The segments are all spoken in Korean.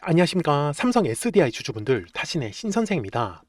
안녕하십니까. 삼성 SDI 주주분들, 타신의 신선생입니다.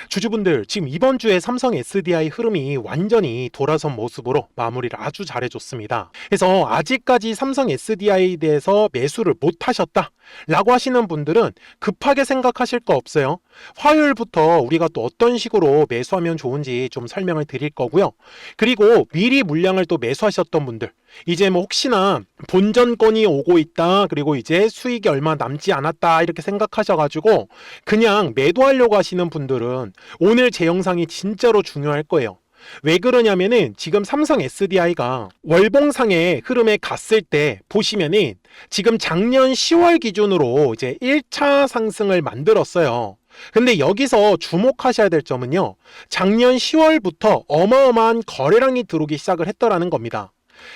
주주분들, 지금 이번 주에 삼성 SDI 흐름이 완전히 돌아선 모습으로 마무리를 아주 잘해줬습니다. 그래서 아직까지 삼성 SDI에 대해서 매수를 못하셨다 라고 하시는 분들은 급하게 생각하실 거 없어요. 화요일부터 우리가 또 어떤 식으로 매수하면 좋은지 좀 설명을 드릴 거고요. 그리고 미리 물량을 또 매수하셨던 분들, 이제 뭐 혹시나 본전권이 오고 있다, 그리고 이제 수익이 얼마 남지 않았다 이렇게 생각하셔가지고 그냥 매도하려고 하시는 분들은 오늘 제 영상이 진짜로 중요할 거예요. 왜 그러냐면은 지금 삼성 SDI가 월봉상의 흐름에 갔을 때 보시면은 지금 작년 10월 기준으로 이제 1차 상승을 만들었어요. 근데 여기서 주목하셔야 될 점은요, 작년 10월부터 어마어마한 거래량이 들어오기 시작을 했더라는 겁니다.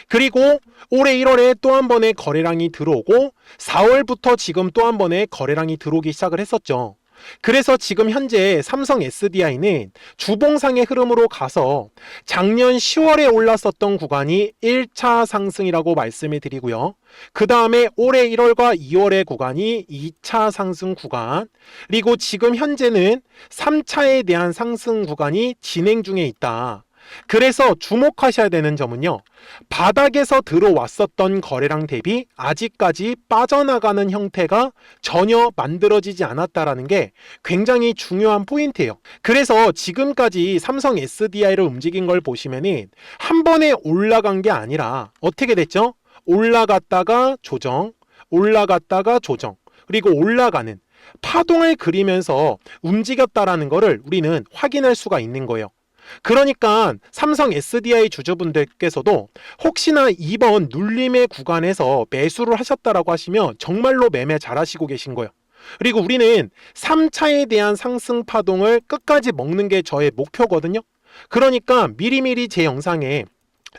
그리고 올해 1월에 또 한 번의 거래량이 들어오고 4월부터 지금 또 한 번의 거래량이 들어오기 시작을 했었죠. 그래서 지금 현재 삼성 SDI는 주봉상의 흐름으로 가서 작년 10월에 올랐었던 구간이 1차 상승이라고 말씀을 드리고요. 그 다음에 올해 1월과 2월의 구간이 2차 상승 구간, 그리고 지금 현재는 3차에 대한 상승 구간이 진행 중에 있다. 그래서 주목하셔야 되는 점은요, 바닥에서 들어왔었던 거래량 대비 아직까지 빠져나가는 형태가 전혀 만들어지지 않았다라는 게 굉장히 중요한 포인트예요. 그래서 지금까지 삼성 SDI를 움직인 걸 보시면은 한 번에 올라간 게 아니라 어떻게 됐죠? 올라갔다가 조정, 올라갔다가 조정, 그리고 올라가는 파동을 그리면서 움직였다라는 거를 우리는 확인할 수가 있는 거예요. 그러니까 삼성 SDI 주주분들께서도 혹시나 이번 눌림의 구간에서 매수를 하셨다라고 하시면 정말로 매매 잘하시고 계신 거예요. 그리고 우리는 3차에 대한 상승 파동을 끝까지 먹는 게 저의 목표거든요. 그러니까 미리미리 제 영상에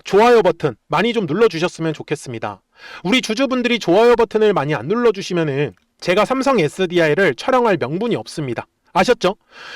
좋아요 버튼 많이 좀 눌러주셨으면 좋겠습니다. 우리 주주분들이 좋아요 버튼을 많이 안 눌러주시면은 제가 삼성 SDI를 촬영할 명분이 없습니다. 아셨죠?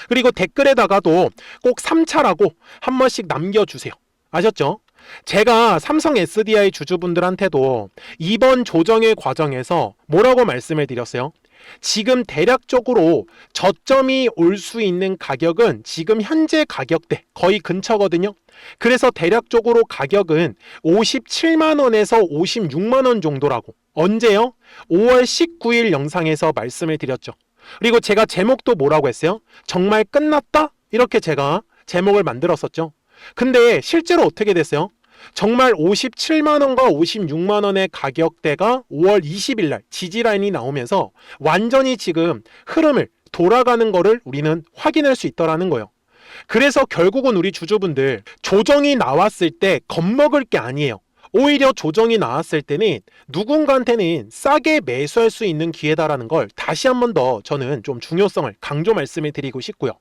그리고 댓글에다가도 꼭 3차라고 한 번씩 남겨주세요. 아셨죠? 제가 삼성 SDI 주주분들한테도 이번 조정의 과정에서 뭐라고 말씀을 드렸어요? 지금 대략적으로 저점이 올 수 있는 가격은 지금 현재 가격대 거의 근처거든요. 그래서 대략적으로 가격은 57만원에서 56만원 정도라고 언제요? 5월 19일 영상에서 말씀을 드렸죠. 그리고 제가 제목도 뭐라고 했어요? 정말 끝났다? 이렇게 제가 제목을 만들었었죠. 근데 실제로 어떻게 됐어요? 정말 57만원과 56만원의 가격대가 5월 20일 날 지지라인이 나오면서 완전히 지금 흐름을 돌아가는 거를 우리는 확인할 수 있더라는 거예요. 그래서 결국은 우리 주주분들 조정이 나왔을 때 겁먹을 게 아니에요. 오히려 조정이 나왔을 때는 누군가한테는 싸게 매수할 수 있는 기회다라는 걸 다시 한 번 더 저는 좀 중요성을 강조 말씀을 드리고 싶고요.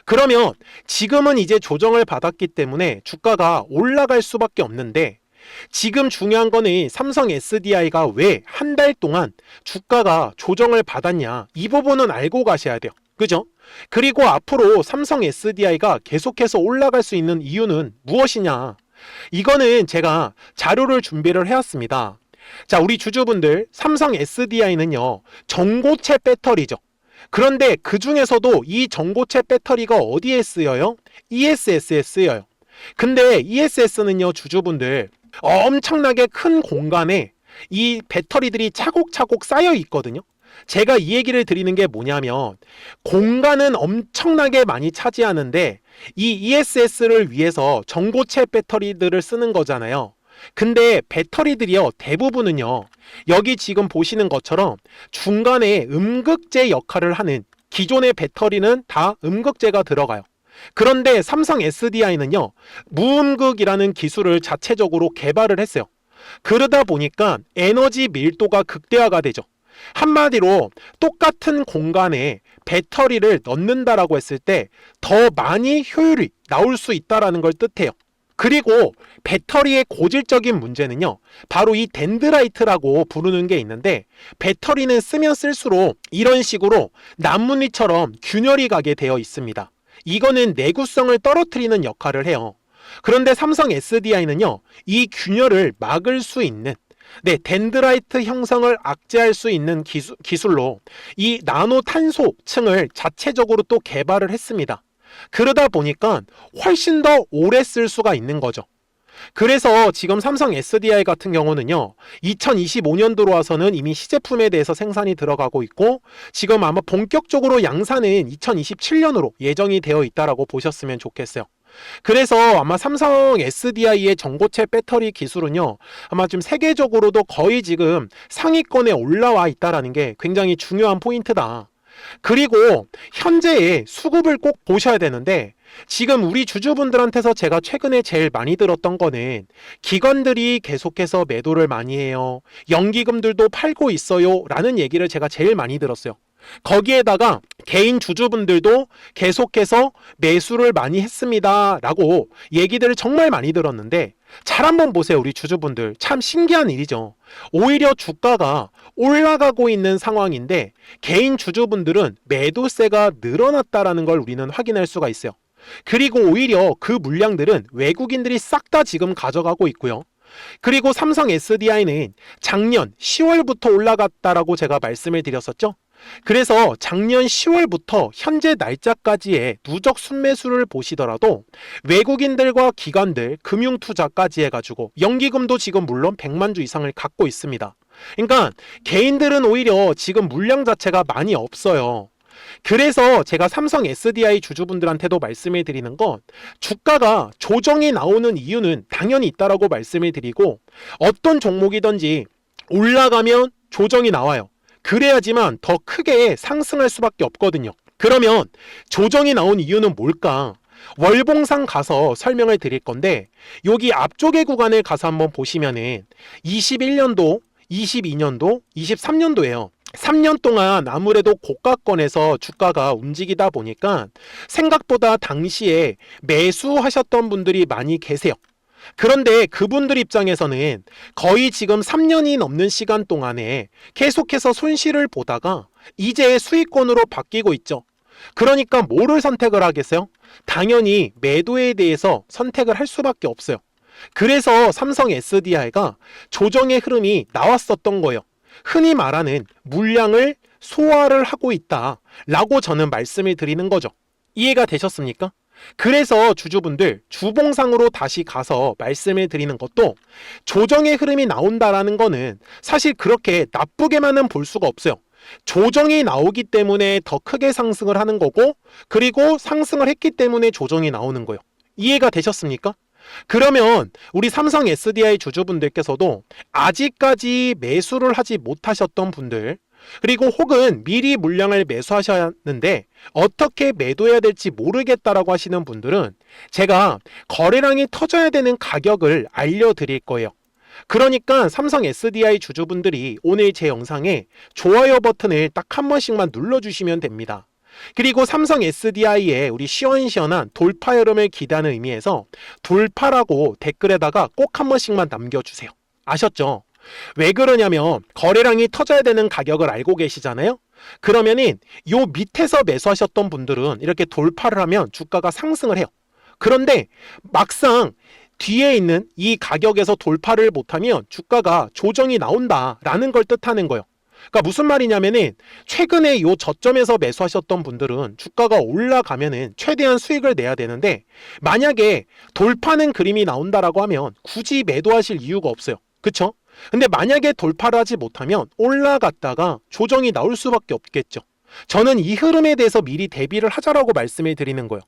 그러면 지금은 이제 조정을 받았기 때문에 주가가 올라갈 수밖에 없는데, 지금 중요한 거는 삼성 SDI가 왜 한 달 동안 주가가 조정을 받았냐, 이 부분은 알고 가셔야 돼요. 그죠? 그리고 앞으로 삼성 SDI가 계속해서 올라갈 수 있는 이유는 무엇이냐, 이거는 제가 자료를 준비를 해왔습니다. 자, 우리 주주분들, 삼성 SDI는요 전고체 배터리죠. 그런데 그 중에서도 이 전고체 배터리가 어디에 쓰여요? ESS에 쓰여요. 근데 ESS는요 주주분들, 엄청나게 큰 공간에 이 배터리들이 차곡차곡 쌓여 있거든요. 제가 이 얘기를 드리는 게 뭐냐면, 공간은 엄청나게 많이 차지하는데 이 ESS를 위해서 전고체 배터리들을 쓰는 거잖아요. 근데 배터리들이요 대부분은요 여기 지금 보시는 것처럼 중간에 음극재 역할을 하는, 기존의 배터리는 다 음극재가 들어가요. 그런데 삼성 SDI는요 무음극이라는 기술을 자체적으로 개발을 했어요. 그러다 보니까 에너지 밀도가 극대화가 되죠. 한마디로 똑같은 공간에 배터리를 넣는다라고 했을 때 더 많이 효율이 나올 수 있다는 걸 뜻해요. 그리고 배터리의 고질적인 문제는요 바로 이 덴드라이트라고 부르는 게 있는데, 배터리는 쓰면 쓸수록 이런 식으로 나뭇잎처럼 균열이 가게 되어 있습니다. 이거는 내구성을 떨어뜨리는 역할을 해요. 그런데 삼성 SDI는요 이 균열을 막을 수 있는, 네, 덴드라이트 형성을 억제할 수 있는 기술로 이 나노탄소층을 자체적으로 또 개발을 했습니다. 그러다 보니까 훨씬 더 오래 쓸 수가 있는 거죠. 그래서 지금 삼성 SDI 같은 경우는요, 2025년도로 와서는 이미 시제품에 대해서 생산이 들어가고 있고, 지금 아마 본격적으로 양산은 2027년으로 예정이 되어 있다라고 보셨으면 좋겠어요. 그래서 아마 삼성 SDI의 전고체 배터리 기술은요, 아마 지금 세계적으로도 거의 지금 상위권에 올라와 있다라는 게 굉장히 중요한 포인트다. 그리고 현재의 수급을 꼭 보셔야 되는데, 지금 우리 주주분들한테서 제가 최근에 제일 많이 들었던 거는 기관들이 계속해서 매도를 많이 해요. 연기금들도 팔고 있어요. 라는 얘기를 제가 제일 많이 들었어요. 거기에다가 개인 주주분들도 계속해서 매수를 많이 했습니다. 라고 얘기들을 정말 많이 들었는데, 잘 한번 보세요. 우리 주주분들. 참 신기한 일이죠. 오히려 주가가 올라가고 있는 상황인데 개인 주주분들은 매도세가 늘어났다라는 걸 우리는 확인할 수가 있어요. 그리고 오히려 그 물량들은 외국인들이 싹 다 지금 가져가고 있고요. 그리고 삼성 SDI는 작년 10월부터 올라갔다라고 제가 말씀을 드렸었죠. 그래서 작년 10월부터 현재 날짜까지의 누적 순매수를 보시더라도 외국인들과 기관들, 금융투자까지 해가지고 연기금도 지금 물론 100만 주 이상을 갖고 있습니다. 그러니까 개인들은 오히려 지금 물량 자체가 많이 없어요. 그래서 제가 삼성 SDI 주주분들한테도 말씀을 드리는 건, 주가가 조정이 나오는 이유는 당연히 있다라고 말씀을 드리고, 어떤 종목이든지 올라가면 조정이 나와요. 그래야지만 더 크게 상승할 수밖에 없거든요. 그러면 조정이 나온 이유는 뭘까? 월봉상 가서 설명을 드릴 건데, 여기 앞쪽의 구간을 가서 한번 보시면은 21년도, 22년도, 23년도예요. 3년 동안 아무래도 고가권에서 주가가 움직이다 보니까 생각보다 당시에 매수하셨던 분들이 많이 계세요. 그런데 그분들 입장에서는 거의 지금 3년이 넘는 시간 동안에 계속해서 손실을 보다가 이제 수익권으로 바뀌고 있죠. 그러니까 뭐를 선택을 하겠어요? 당연히 매도에 대해서 선택을 할 수밖에 없어요. 그래서 삼성 SDI가 조정의 흐름이 나왔었던 거예요. 흔히 말하는 물량을 소화를 하고 있다라고 저는 말씀을 드리는 거죠. 이해가 되셨습니까? 그래서 주주분들 주봉상으로 다시 가서 말씀을 드리는 것도, 조정의 흐름이 나온다라는 거는 사실 그렇게 나쁘게만은 볼 수가 없어요. 조정이 나오기 때문에 더 크게 상승을 하는 거고, 그리고 상승을 했기 때문에 조정이 나오는 거예요. 이해가 되셨습니까? 그러면 우리 삼성 SDI 주주분들께서도 아직까지 매수를 하지 못하셨던 분들, 그리고 혹은 미리 물량을 매수하셨는데 어떻게 매도해야 될지 모르겠다라고 하시는 분들은 제가 거래량이 터져야 되는 가격을 알려드릴 거예요. 그러니까 삼성 SDI 주주분들이 오늘 제 영상에 좋아요 버튼을 딱 한 번씩만 눌러주시면 됩니다. 그리고 삼성 SDI의 우리 시원시원한 돌파 흐름을 기대하는 의미에서 돌파라고 댓글에다가 꼭 한 번씩만 남겨주세요. 아셨죠? 왜 그러냐면 거래량이 터져야 되는 가격을 알고 계시잖아요. 그러면은 요 밑에서 매수하셨던 분들은 이렇게 돌파를 하면 주가가 상승을 해요. 그런데 막상 뒤에 있는 이 가격에서 돌파를 못하면 주가가 조정이 나온다라는 걸 뜻하는 거예요. 그러니까 무슨 말이냐면은 최근에 요 저점에서 매수하셨던 분들은 주가가 올라가면은 최대한 수익을 내야 되는데, 만약에 돌파는 그림이 나온다라고 하면 굳이 매도하실 이유가 없어요. 그쵸? 근데 만약에 돌파를 하지 못하면 올라갔다가 조정이 나올 수밖에 없겠죠. 저는 이 흐름에 대해서 미리 대비를 하자라고 말씀을 드리는 거예요.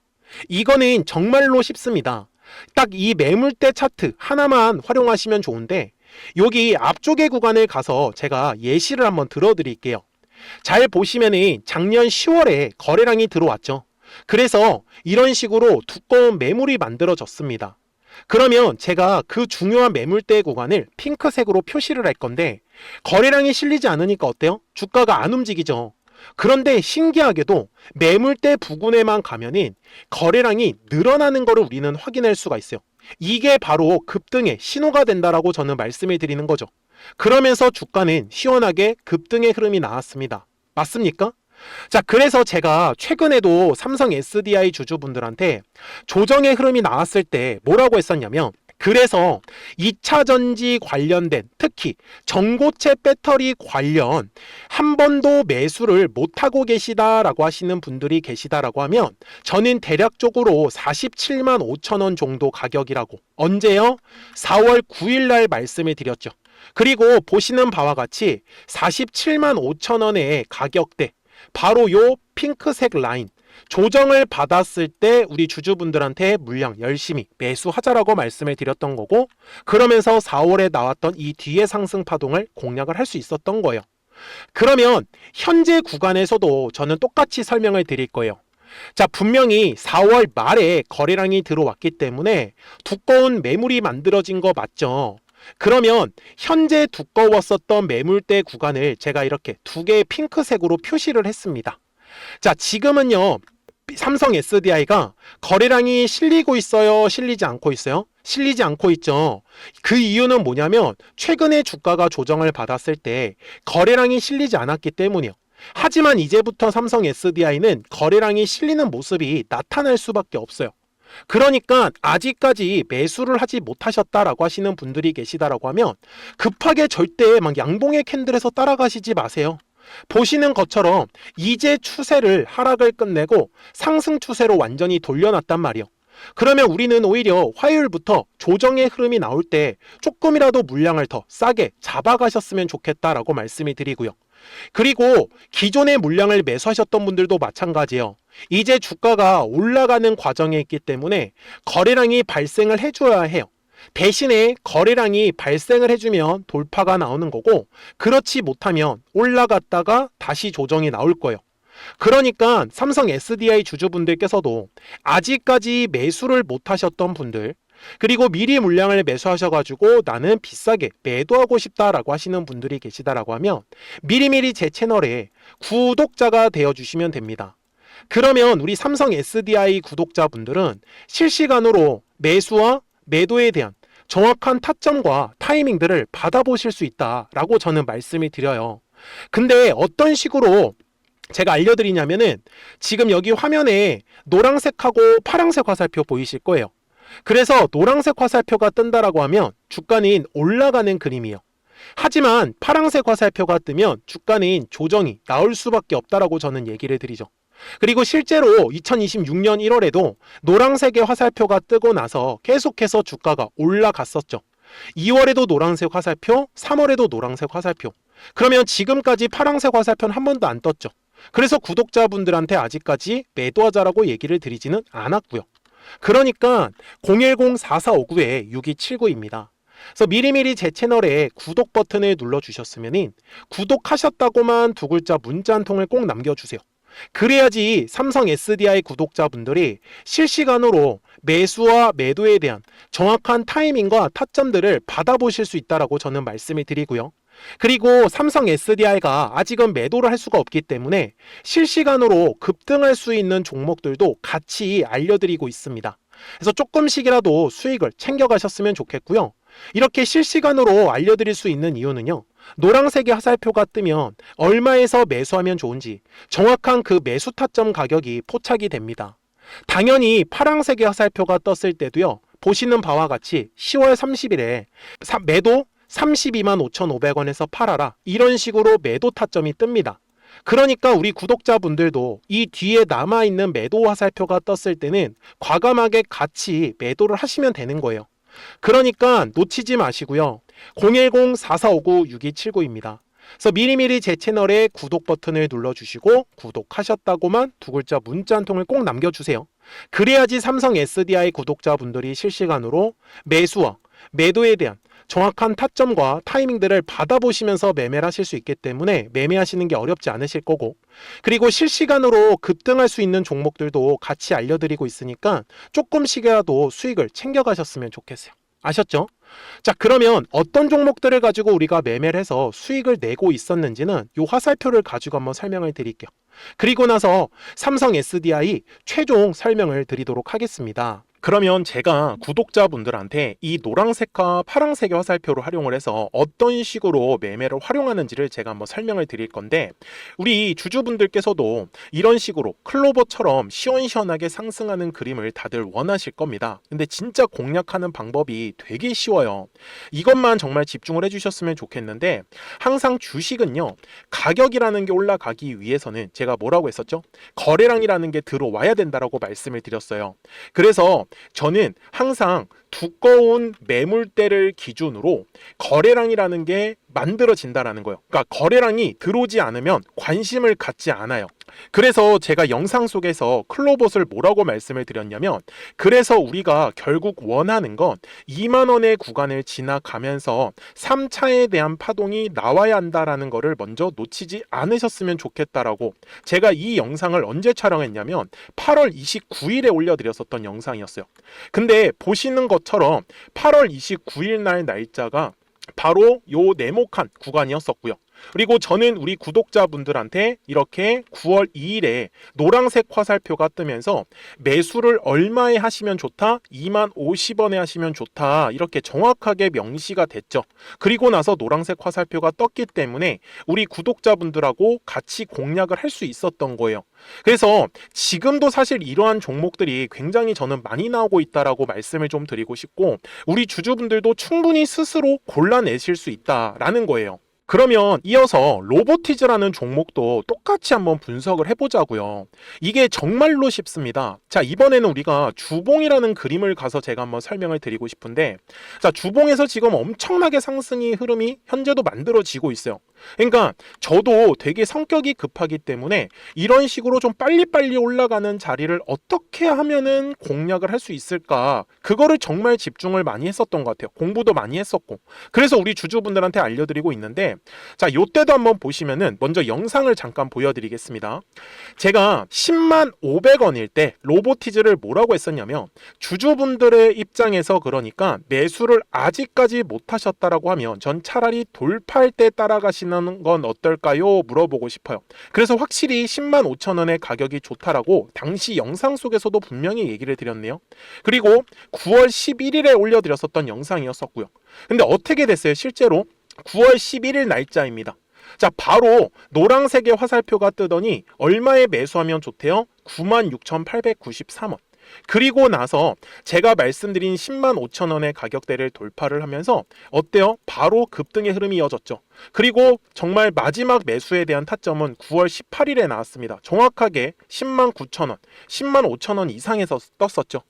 이거는 정말로 쉽습니다. 딱 이 매물대 차트 하나만 활용하시면 좋은데, 여기 앞쪽의 구간을 가서 제가 예시를 한번 들어드릴게요. 잘 보시면은 작년 10월에 거래량이 들어왔죠. 그래서 이런 식으로 두꺼운 매물이 만들어졌습니다. 그러면 제가 그 중요한 매물대 구간을 핑크색으로 표시를 할 건데, 거래량이 실리지 않으니까 어때요? 주가가 안 움직이죠. 그런데 신기하게도 매물대 부근에만 가면은 거래량이 늘어나는 것을 우리는 확인할 수가 있어요. 이게 바로 급등의 신호가 된다라고 저는 말씀을 드리는 거죠. 그러면서 주가는 시원하게 급등의 흐름이 나왔습니다. 맞습니까? 자, 그래서 제가 최근에도 삼성 SDI 주주분들한테 조정의 흐름이 나왔을 때 뭐라고 했었냐면, 그래서 2차 전지 관련된 특히 전고체 배터리 관련 한 번도 매수를 못하고 계시다라고 하시는 분들이 계시다라고 하면 저는 대략적으로 47만 5천 원 정도 가격이라고 언제요? 4월 9일 날 말씀을 드렸죠. 그리고 보시는 바와 같이 47만 5천 원의 가격대 바로 요 핑크색 라인 조정을 받았을 때 우리 주주분들한테 물량 열심히 매수하자라고 말씀을 드렸던 거고, 그러면서 4월에 나왔던 이 뒤의 상승 파동을 공략을 할 수 있었던 거예요. 그러면 현재 구간에서도 저는 똑같이 설명을 드릴 거예요. 자, 분명히 4월 말에 거래량이 들어왔기 때문에 두꺼운 매물이 만들어진 거 맞죠? 그러면 현재 두꺼웠었던 매물대 구간을 제가 이렇게 두 개의 핑크색으로 표시를 했습니다. 자, 지금은요, 삼성 SDI가 거래량이 실리고 있어요? 실리지 않고 있어요? 실리지 않고 있죠. 그 이유는 뭐냐면 최근에 주가가 조정을 받았을 때 거래량이 실리지 않았기 때문이요. 하지만 이제부터 삼성 SDI는 거래량이 실리는 모습이 나타날 수밖에 없어요. 그러니까 아직까지 매수를 하지 못하셨다라고 하시는 분들이 계시다라고 하면 급하게 절대 막 양봉의 캔들에서 따라가시지 마세요. 보시는 것처럼 이제 추세를 하락을 끝내고 상승 추세로 완전히 돌려놨단 말이에요. 그러면 우리는 오히려 화요일부터 조정의 흐름이 나올 때 조금이라도 물량을 더 싸게 잡아가셨으면 좋겠다라고 말씀을 드리고요. 그리고 기존의 물량을 매수하셨던 분들도 마찬가지예요. 이제 주가가 올라가는 과정에 있기 때문에 거래량이 발생을 해줘야 해요. 대신에 거래량이 발생을 해주면 돌파가 나오는 거고, 그렇지 못하면 올라갔다가 다시 조정이 나올 거예요. 그러니까 삼성 SDI 주주분들께서도 아직까지 매수를 못하셨던 분들, 그리고 미리 물량을 매수하셔가지고 나는 비싸게 매도하고 싶다라고 하시는 분들이 계시다라고 하면 미리미리 제 채널에 구독자가 되어주시면 됩니다. 그러면 우리 삼성 SDI 구독자분들은 실시간으로 매수와 매도에 대한 정확한 타점과 타이밍들을 받아보실 수 있다라고 저는 말씀을 드려요. 근데 어떤 식으로 제가 알려드리냐면은 지금 여기 화면에 노란색하고 파란색 화살표 보이실 거예요. 그래서 노란색 화살표가 뜬다라고 하면 주가는 올라가는 그림이에요. 하지만 파란색 화살표가 뜨면 주가는 조정이 나올 수밖에 없다라고 저는 얘기를 드리죠. 그리고 실제로 2026년 1월에도 노란색의 화살표가 뜨고 나서 계속해서 주가가 올라갔었죠. 2월에도 노란색 화살표, 3월에도 노란색 화살표. 그러면 지금까지 파란색 화살표는 한 번도 안 떴죠. 그래서 구독자분들한테 아직까지 매도하자라고 얘기를 드리지는 않았고요. 그러니까 010-4459-6279입니다. 그래서 미리미리 제 채널에 구독 버튼을 눌러주셨으면 구독하셨다고만 두 글자 문자 한 통을 꼭 남겨주세요. 그래야지 삼성 SDI 구독자분들이 실시간으로 매수와 매도에 대한 정확한 타이밍과 타점들을 받아보실 수 있다라고 저는 말씀을 드리고요. 그리고 삼성 SDI가 아직은 매도를 할 수가 없기 때문에 실시간으로 급등할 수 있는 종목들도 같이 알려드리고 있습니다. 그래서 조금씩이라도 수익을 챙겨가셨으면 좋겠고요. 이렇게 실시간으로 알려드릴 수 있는 이유는요, 노란색의 화살표가 뜨면 얼마에서 매수하면 좋은지 정확한 그 매수 타점 가격이 포착이 됩니다. 당연히 파란색의 화살표가 떴을 때도요, 보시는 바와 같이 10월 30일에 매도 32만 5,500원에서 팔아라, 이런 식으로 매도 타점이 뜹니다. 그러니까 우리 구독자분들도 이 뒤에 남아있는 매도 화살표가 떴을 때는 과감하게 같이 매도를 하시면 되는 거예요. 그러니까 놓치지 마시고요. 010-4459-6279입니다. 그래서 미리미리 제 채널에 구독 버튼을 눌러주시고 구독하셨다고만 두 글자 문자 한 통을 꼭 남겨주세요. 그래야지 삼성 SDI 구독자분들이 실시간으로 매수와 매도에 대한 정확한 타점과 타이밍들을 받아보시면서 매매를 하실 수 있기 때문에 매매하시는 게 어렵지 않으실 거고, 그리고 실시간으로 급등할 수 있는 종목들도 같이 알려드리고 있으니까 조금씩이라도 수익을 챙겨가셨으면 좋겠어요. 아셨죠? 자, 그러면 어떤 종목들을 가지고 우리가 매매를 해서 수익을 내고 있었는지는 이 화살표를 가지고 한번 설명을 드릴게요. 그리고 나서 삼성 SDI 최종 설명을 드리도록 하겠습니다. 그러면 제가 구독자분들한테 이 노란색과 파란색의 화살표를 활용을 해서 어떤 식으로 매매를 활용하는지를 제가 한번 설명을 드릴 건데, 우리 주주분들께서도 이런 식으로 클로버처럼 시원시원하게 상승하는 그림을 다들 원하실 겁니다. 근데 진짜 공략하는 방법이 되게 쉬워요. 이것만 정말 집중을 해주셨으면 좋겠는데, 항상 주식은요, 가격이라는 게 올라가기 위해서는 제가 뭐라고 했었죠? 거래량이라는 게 들어와야 된다라고 말씀을 드렸어요. 그래서 저는 항상 두꺼운 매물대를 기준으로 거래량이라는 게 만들어진다라는 거예요. 그러니까 거래량이 들어오지 않으면 관심을 갖지 않아요. 그래서 제가 영상 속에서 클로봇을 뭐라고 말씀을 드렸냐면, 그래서 우리가 결국 원하는 건 2만 원의 구간을 지나가면서 3차에 대한 파동이 나와야 한다라는 거를 먼저 놓치지 않으셨으면 좋겠다라고, 제가 이 영상을 언제 촬영했냐면 8월 29일에 올려드렸었던 영상이었어요. 근데 보시는 것처럼 8월 29일 날 날짜가 바로 요 네모칸 구간이었었고요. 그리고 저는 우리 구독자분들한테 이렇게 9월 2일에 노란색 화살표가 뜨면서 매수를 얼마에 하시면 좋다? 2만 50원에 하시면 좋다. 이렇게 정확하게 명시가 됐죠. 그리고 나서 노란색 화살표가 떴기 때문에 우리 구독자분들하고 같이 공략을 할 수 있었던 거예요. 그래서 지금도 사실 이러한 종목들이 굉장히 저는 많이 나오고 있다라고 말씀을 좀 드리고 싶고, 우리 주주분들도 충분히 스스로 골라내실 수 있다라는 거예요. 그러면 이어서 로보티즈라는 종목도 똑같이 한번 분석을 해보자고요. 이게 정말로 쉽습니다. 자, 이번에는 우리가 주봉이라는 그림을 가서 제가 한번 설명을 드리고 싶은데, 자, 주봉에서 지금 엄청나게 상승의 흐름이 현재도 만들어지고 있어요. 그러니까 저도 되게 성격이 급하기 때문에 이런 식으로 좀 빨리빨리 올라가는 자리를 어떻게 하면은 공략을 할 수 있을까, 그거를 정말 집중을 많이 했었던 것 같아요. 공부도 많이 했었고. 그래서 우리 주주분들한테 알려드리고 있는데, 자, 요때도 한번 보시면은 먼저 영상을 잠깐 보여드리겠습니다. 제가 10만 500원일 때 로보티즈를 뭐라고 했었냐면, 주주분들의 입장에서 그러니까 매수를 아직까지 못 하셨다라고 하면 전 차라리 돌파할 때 따라가시는 건 어떨까요? 물어보고 싶어요. 그래서 확실히 10만 5천 원의 가격이 좋다라고 당시 영상 속에서도 분명히 얘기를 드렸네요. 그리고 9월 11일에 올려드렸었던 영상이었었고요. 근데 어떻게 됐어요? 실제로 9월 11일 날짜입니다. 자, 바로 노란색의 화살표가 뜨더니 얼마에 매수하면 좋대요? 96,893원. 그리고 나서 제가 말씀드린 10만 5천 원의 가격대를 돌파를 하면서 어때요? 바로 급등의 흐름이 이어졌죠. 그리고 정말 마지막 매수에 대한 타점은 9월 18일에 나왔습니다. 정확하게 10만 9천 원, 10만 5천 원 이상에서 떴었죠.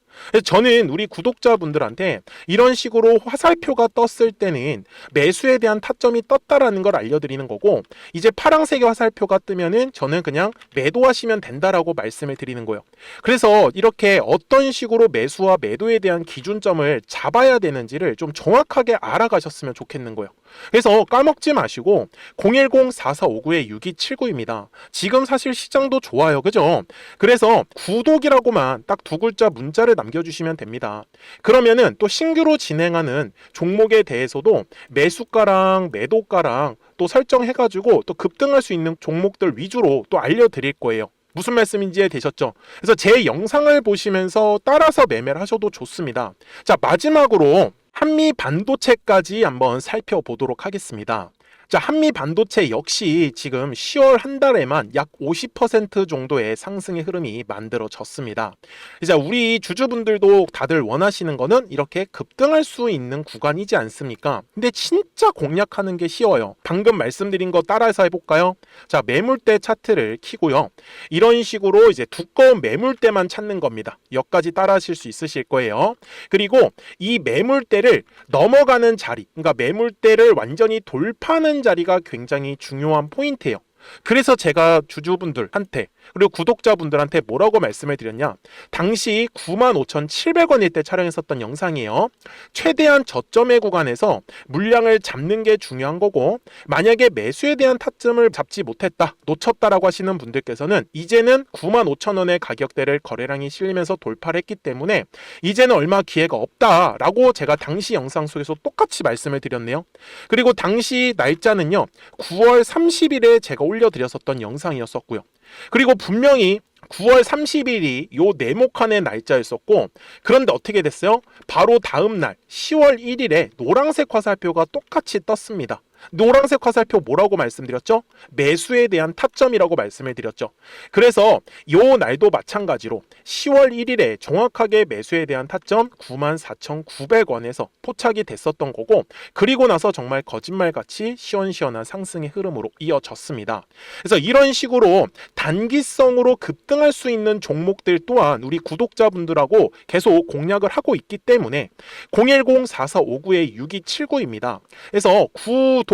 저는 우리 구독자분들한테 이런 식으로 화살표가 떴을 때는 매수에 대한 타점이 떴다라는 걸 알려드리는 거고, 이제 파란색의 화살표가 뜨면은 저는 그냥 매도하시면 된다라고 말씀을 드리는 거예요. 그래서 이렇게 어떤 식으로 매수와 매도에 대한 기준점을 잡아야 되는지를 좀 정확하게 알아가셨으면 좋겠는 거예요. 그래서 까먹지 마시고 010-4459-6279입니다. 지금 사실 시장도 좋아요. 그죠? 그래서 구독이라고만 딱 두 글자 문자를 남겨주시면 됩니다. 그러면은 또 신규로 진행하는 종목에 대해서도 매수가랑 매도가랑 또 설정해가지고 또 급등할 수 있는 종목들 위주로 또 알려드릴 거예요. 무슨 말씀인지 이해되셨죠? 그래서 제 영상을 보시면서 따라서 매매를 하셔도 좋습니다. 자, 마지막으로 한미 반도체까지 한번 살펴보도록 하겠습니다. 자, 한미 반도체 역시 지금 10월 한 달에만 약 50% 정도의 상승의 흐름이 만들어졌습니다. 이제 우리 주주분들도 다들 원하시는 거는 이렇게 급등할 수 있는 구간이지 않습니까? 근데 진짜 공략하는 게 쉬워요. 방금 말씀드린 거 따라해서 해볼까요? 자, 매물대 차트를 키고요. 이런 식으로 이제 두꺼운 매물대만 찾는 겁니다. 여기까지 따라하실 수 있으실 거예요. 그리고 이 매물대를 넘어가는 자리, 그러니까 매물대를 완전히 돌파하는 자리가 굉장히 중요한 포인트예요. 그래서 제가 주주분들한테 그리고 구독자분들한테 뭐라고 말씀을 드렸냐, 당시 95,700원일 때 촬영했었던 영상이에요. 최대한 저점의 구간에서 물량을 잡는 게 중요한 거고, 만약에 매수에 대한 타점을 잡지 못했다, 놓쳤다라고 하시는 분들께서는 이제는 95,000원의 가격대를 거래량이 실리면서 돌파를 했기 때문에 이제는 얼마 기회가 없다라고 제가 당시 영상 속에서 똑같이 말씀을 드렸네요. 그리고 당시 날짜는요, 9월 30일에 제가 올려드렸었던 영상이었었고요. 그리고 분명히 9월 30일이 요 네모칸의 날짜였었고, 그런데 어떻게 됐어요? 바로 다음 날 10월 1일에 노란색 화살표가 똑같이 떴습니다. 노란색 화살표 뭐라고 말씀드렸죠? 매수에 대한 타점이라고 말씀을 드렸죠. 그래서 요 날도 마찬가지로 10월 1일에 정확하게 매수에 대한 타점 94,900원에서 포착이 됐었던 거고, 그리고 나서 정말 거짓말같이 시원시원한 상승의 흐름으로 이어졌습니다. 그래서 이런 식으로 단기성으로 급등할 수 있는 종목들 또한 우리 구독자분들하고 계속 공략을 하고 있기 때문에 010-4459-6279입니다. 그래서 구독이라고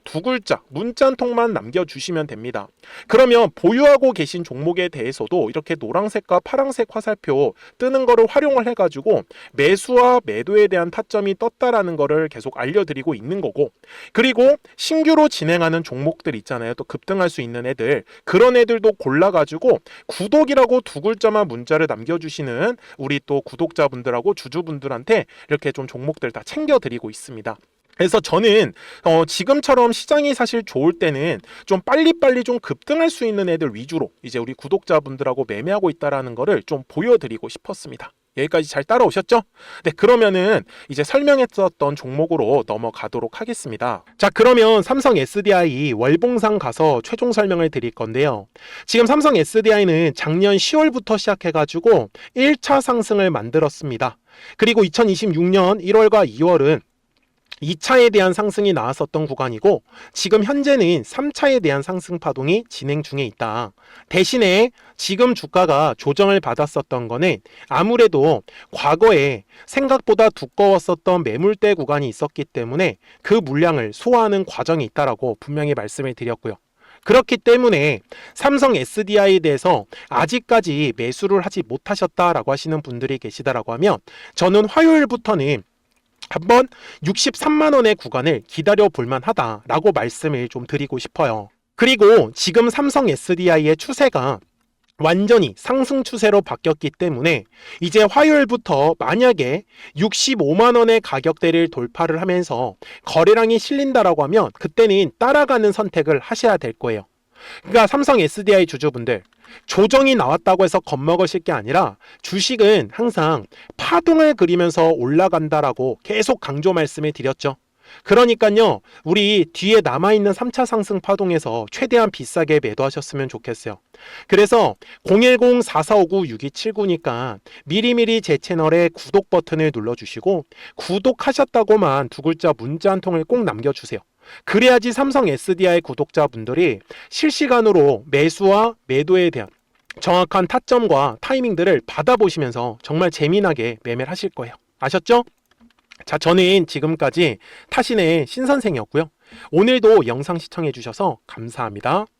두 글자 문자 한 통만 남겨주시면 됩니다. 그러면 보유하고 계신 종목에 대해서도 이렇게 노란색과 파란색 화살표 뜨는 거를 활용을 해가지고 매수와 매도에 대한 타점이 떴다라는 거를 계속 알려드리고 있는 거고, 그리고 신규로 진행하는 종목들 있잖아요. 또 급등할 수 있는 애들, 그런 애들도 골라가지고 구독이라고 두 글자만 문자를 남겨주시는 우리 또 구독자분들하고 주주분들한테 이렇게 좀 종목들 다 챙겨드리고 있습니다. 그래서 저는 지금처럼 시장이 사실 좋을 때는 좀 빨리빨리 좀 급등할 수 있는 애들 위주로 이제 우리 구독자분들하고 매매하고 있다라는 거를 좀 보여드리고 싶었습니다. 여기까지 잘 따라오셨죠? 네, 그러면은 이제 설명했었던 종목으로 넘어가도록 하겠습니다. 자, 그러면 삼성 SDI 월봉상 가서 최종 설명을 드릴 건데요. 지금 삼성 SDI는 작년 10월부터 시작해가지고 1차 상승을 만들었습니다. 그리고 2026년 1월과 2월은 2차에 대한 상승이 나왔었던 구간이고, 지금 현재는 3차에 대한 상승 파동이 진행 중에 있다. 대신에 지금 주가가 조정을 받았었던 거는 아무래도 과거에 생각보다 두꺼웠었던 매물대 구간이 있었기 때문에 그 물량을 소화하는 과정이 있다라고 분명히 말씀을 드렸고요. 그렇기 때문에 삼성 SDI에 대해서 아직까지 매수를 하지 못하셨다라고 하시는 분들이 계시다라고 하면, 저는 화요일부터는 한번 63만 원의 구간을 기다려 볼만 하다라고 말씀을 좀 드리고 싶어요. 그리고 지금 삼성 SDI의 추세가 완전히 상승 추세로 바뀌었기 때문에 이제 화요일부터 만약에 65만 원의 가격대를 돌파를 하면서 거래량이 실린다라고 하면 그때는 따라가는 선택을 하셔야 될 거예요. 그러니까 삼성 SDI 주주분들, 조정이 나왔다고 해서 겁먹으실 게 아니라 주식은 항상 파동을 그리면서 올라간다라고 계속 강조 말씀을 드렸죠. 그러니까요, 우리 뒤에 남아있는 3차 상승 파동에서 최대한 비싸게 매도하셨으면 좋겠어요. 그래서 010-4459-6279니까 미리미리 제 채널에 구독 버튼을 눌러주시고, 구독하셨다고만 두 글자 문자 한 통을 꼭 남겨주세요. 그래야지 삼성 SDI 구독자분들이 실시간으로 매수와 매도에 대한 정확한 타점과 타이밍들을 받아보시면서 정말 재미나게 매매를 하실 거예요. 아셨죠? 자, 저는 지금까지 타신의 신선생이었고요. 오늘도 영상 시청해 주셔서 감사합니다.